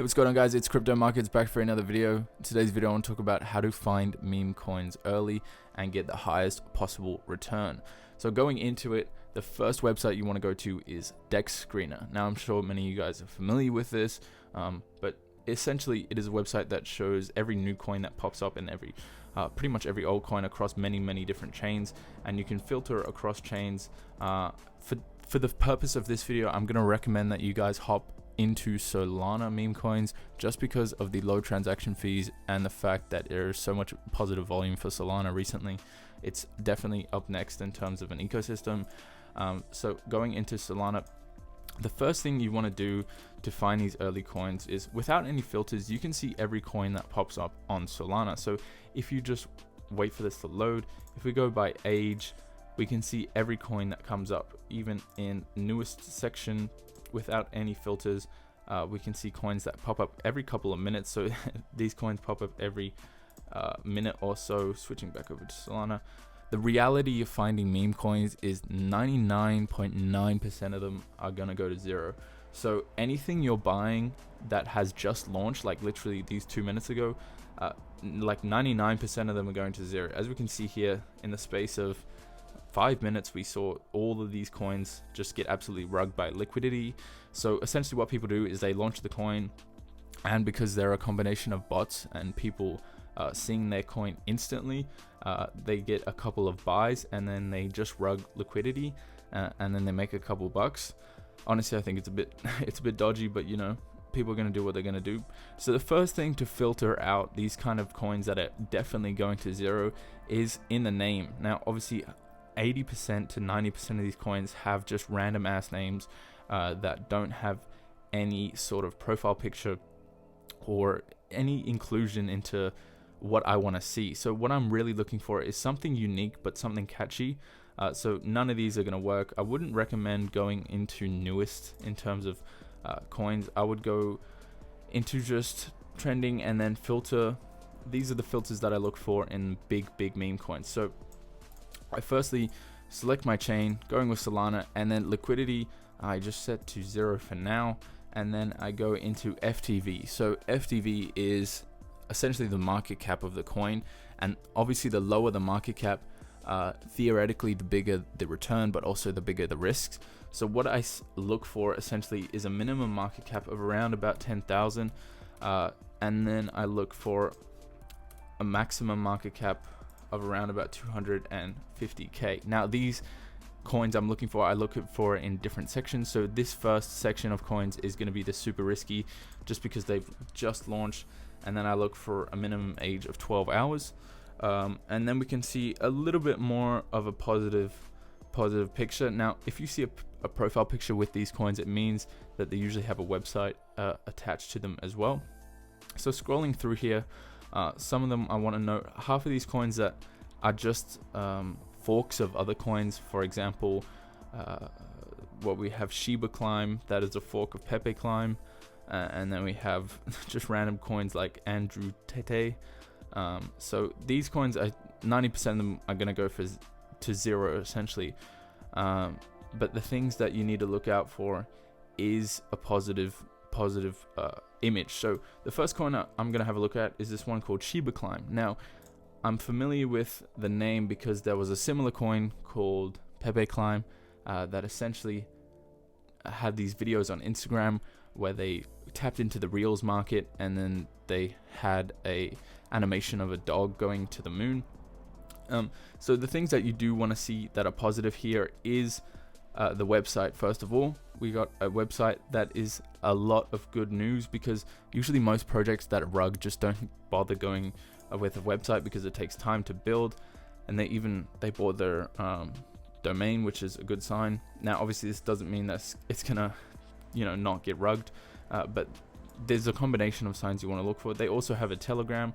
Hey, what's going on, guys? It's Crypto Markets back for another video. In today's video I want to talk about how to find meme coins early and get the highest possible return. So going into it, the first website you want to go to is DEX Screener. Now I'm sure many of you guys are familiar with this, but essentially it is a website that shows every new coin that pops up and every pretty much every old coin across many different chains, and you can filter across chains. For the purpose of this video, I'm going to recommend that you guys hop into Solana Memecoins just because of the low transaction fees and the fact that there is so much positive volume for Solana recently. It's definitely up next in terms of an ecosystem. So going into Solana, the first thing you want to do to find these early coins is, without any filters, you can see every coin that pops up on Solana. So if you just wait for this to load, if we go by age, we can see every coin that comes up, even in newest section without any filters. We can see coins that pop up every couple of minutes. So these coins pop up every minute or so. Switching back over to Solana, the reality of finding meme coins is 99.9% of them are gonna go to zero. So anything you're buying that has just launched, like literally these 2 minutes ago, like 99% of them are going to zero. As we can see here, in the space of 5 minutes, we saw all of these coins just get absolutely rugged by liquidity. So essentially what people do is they launch the coin, and because they're a combination of bots and people seeing their coin instantly, they get a couple of buys and then they just rug liquidity, and then they make a couple bucks. Honestly, I think it's a bit dodgy, but you know, people are going to do what they're going to do. So the first thing to filter out these kind of coins that are definitely going to zero is in the name. Now obviously 80% to 90% of these coins have just random ass names that don't have any sort of profile picture or any inclusion into what I want to see. So what I'm really looking for is something unique but something catchy. So none of these are going to work. I wouldn't recommend going into newest in terms of coins. I would go into just trending and then filter. These are the filters that I look for in big meme coins. So I firstly select my chain, going with Solana, and then liquidity I just set to 0 for now, and then I go into FTV. So FTV is essentially the market cap of the coin, and obviously the lower the market cap, theoretically the bigger the return, but also the bigger the risks. So what I look for essentially is a minimum market cap of around about 10,000, and then I look for a maximum market cap of around about 250k. Now these coins I'm looking for, I look for in different sections. So this first section of coins is going to be the super risky, just because they've just launched, and then I look for a minimum age of 12 hours, and then we can see a little bit more of a positive picture. Now if you see a profile picture with these coins, it means that they usually have a website attached to them as well. So scrolling through here, some of them I want to note, half of these coins that are just forks of other coins. For example, what we have Shiba Climb, that is a fork of Pepe Climb, and then we have just random coins like Andrew Tete. So these coins, 90% of them are going to go to zero essentially, but the things that you need to look out for is a positive image. So the first coin I'm gonna have a look at is this one called Shiba Climb. Now I'm familiar with the name because there was a similar coin called Pepe Climb that essentially had these videos on Instagram where they tapped into the Reels market, and then they had a animation of a dog going to the moon. So the things that you do want to see that are positive here is the website. First of all, we got a website that is a lot of good news, because usually most projects that rug just don't bother going with a website because it takes time to build, and they bought their domain, which is a good sign. Now obviously this doesn't mean that it's gonna not get rugged, but there's a combination of signs you want to look for. They also have a Telegram.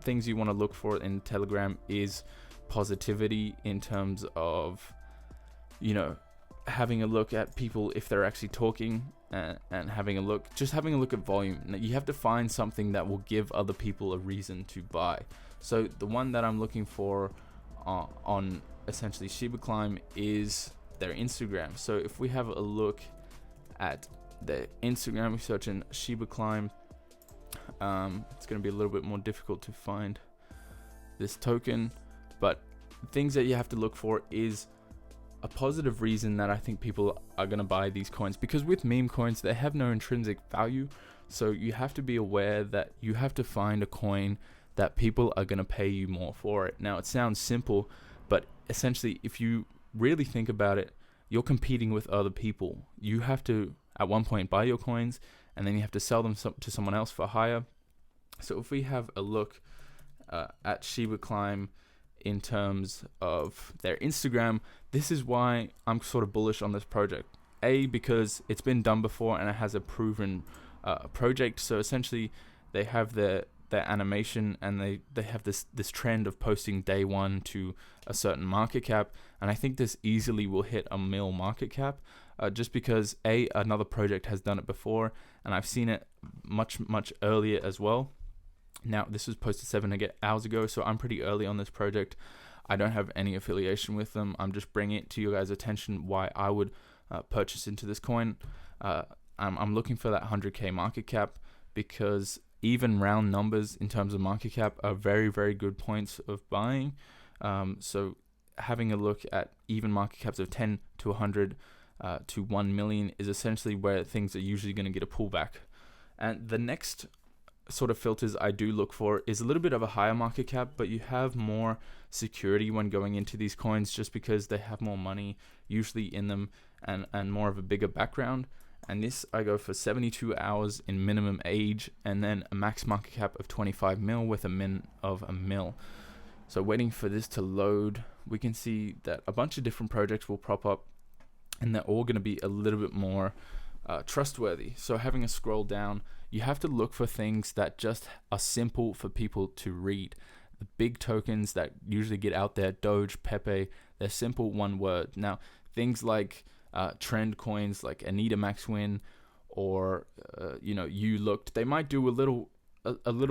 Things you want to look for in Telegram is positivity in terms of having a look at people if they're actually talking, and having a look at volume. Now, you have to find something that will give other people a reason to buy. So the one that I'm looking for on essentially Shiba Climb is their Instagram. So if we have a look at the Instagram, we search in Shiba Climb. It's going to be a little bit more difficult to find this token, but things that you have to look for is a positive reason that I think people are going to buy these coins, because with meme coins, they have no intrinsic value. So you have to be aware that you have to find a coin that people are going to pay you more for it. Now, it sounds simple, but essentially, if you really think about it, you're competing with other people. You have to, at one point, buy your coins, and then you have to sell them to someone else for higher. So if we have a look at Shiba Climb in terms of their Instagram, this is why I'm sort of bullish on this project. A, because it's been done before and it has a proven project. So essentially, they have their animation, and they have this trend of posting day one to a certain market cap, and I think this easily will hit a mil market cap, just because another project has done it before, and I've seen it much earlier as well. Now, this was posted 7 hours ago, so I'm pretty early on this project. I don't have any affiliation with them. I'm just bringing it to you guys' attention why I would purchase into this coin. I'm looking for that 100k market cap, because even round numbers in terms of market cap are very, very good points of buying. So having a look at even market caps of 10 to 100 to 1 million is essentially where things are usually going to get a pullback. And the next sort of filters I do look for is a little bit of a higher market cap, but you have more security when going into these coins, just because they have more money usually in them, and more of a bigger background. And this, I go for 72 hours in minimum age, and then a max market cap of 25 mil with a min of a mil. So waiting for this to load, we can see that a bunch of different projects will prop up, and they're all going to be a little bit more trustworthy. So having a scroll down, you have to look for things that just are simple for people to read. The big tokens that usually get out there, Doge, Pepe, they're simple one word. Now, things like trend coins like Anita Maxwin or You Looked, they might do a little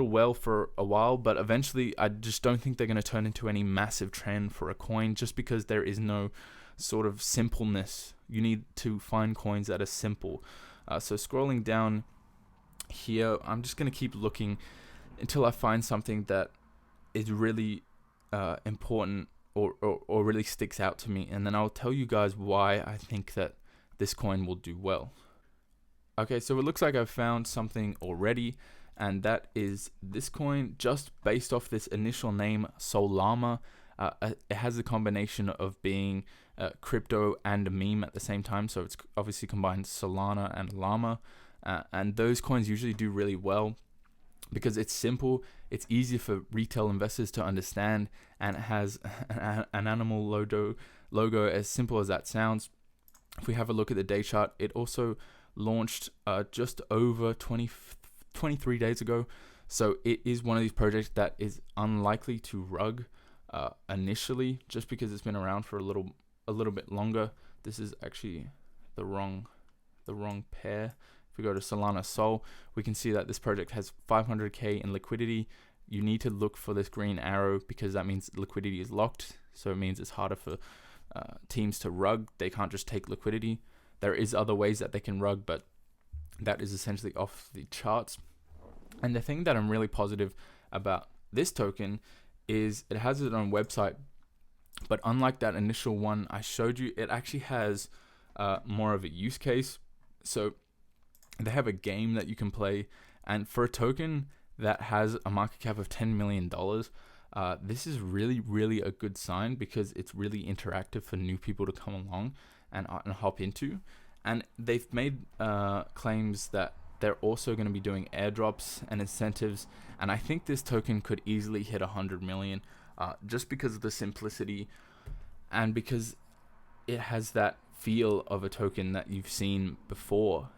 well for a while, but eventually I just don't think they're going to turn into any massive trend for a coin, just because there is no sort of simpleness. You need to find coins that are simple. So scrolling down here, I'm just going to keep looking until I find something that is really important or really sticks out to me, and then I'll tell you guys why I think that this coin will do well. Okay, so it looks like I've found something already, and that is this coin, just based off this initial name, Solana. It has a combination of being crypto and a meme at the same time, so it's obviously combined Solana and Llama, and those coins usually do really well because it's simple, it's easy for retail investors to understand, and it has an animal logo, as simple as that sounds. If we have a look at the day chart, it also launched just over 23 days ago, so it is one of these projects that is unlikely to rug initially, just because it's been around for a little bit longer. This is actually the wrong pair. If we go to Solana Sol, we can see that this project has 500k in liquidity. You need to look for this green arrow, because that means liquidity is locked, so it means it's harder for teams to rug. They can't just take liquidity. There is other ways that they can rug, but that is essentially off the charts. And the thing that I'm really positive about this token is it has its own website, but unlike that initial one I showed you, it actually has more of a use case. So they have a game that you can play, and for a token that has a market cap of $10 million, this is really a good sign, because it's really interactive for new people to come along and hop into. And they've made claims that they're also going to be doing airdrops and incentives, and I think this token could easily hit 100 million, just because of the simplicity, and because it has that feel of a token that you've seen before,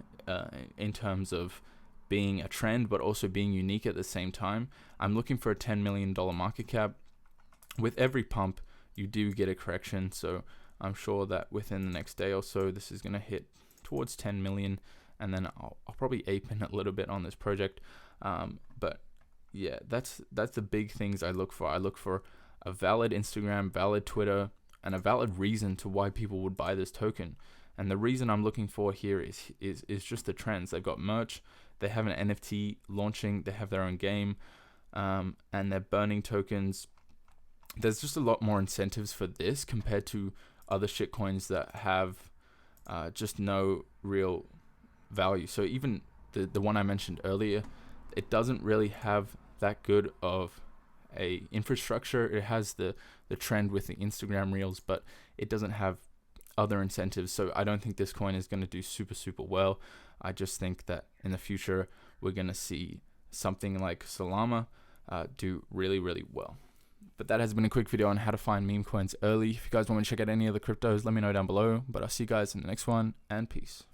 in terms of being a trend but also being unique at the same time. I'm looking for a $10 million market cap. With every pump you do get a correction, so I'm sure that within the next day or so this is going to hit towards 10 million, and then I'll probably ape in a little bit on this project. But yeah, that's the big things I look for. I look for a valid Instagram, valid Twitter, and a valid reason to why people would buy this token. And the reason I'm looking for here is just the trends. They've got merch, they have an NFT launching, they have their own game, and they're burning tokens. There's just a lot more incentives for this compared to other shitcoins that have just no real value. So even the one I mentioned earlier, it doesn't really have that good of a infrastructure. It has the trend with the Instagram reels, but it doesn't have other incentives. So I don't think this coin is going to do super well. I just think that in the future we're going to see something like Solana do really well. But that has been a quick video on how to find meme coins early. If you guys want me to check out any other cryptos, let me know down below. But I'll see you guys in the next one, and peace.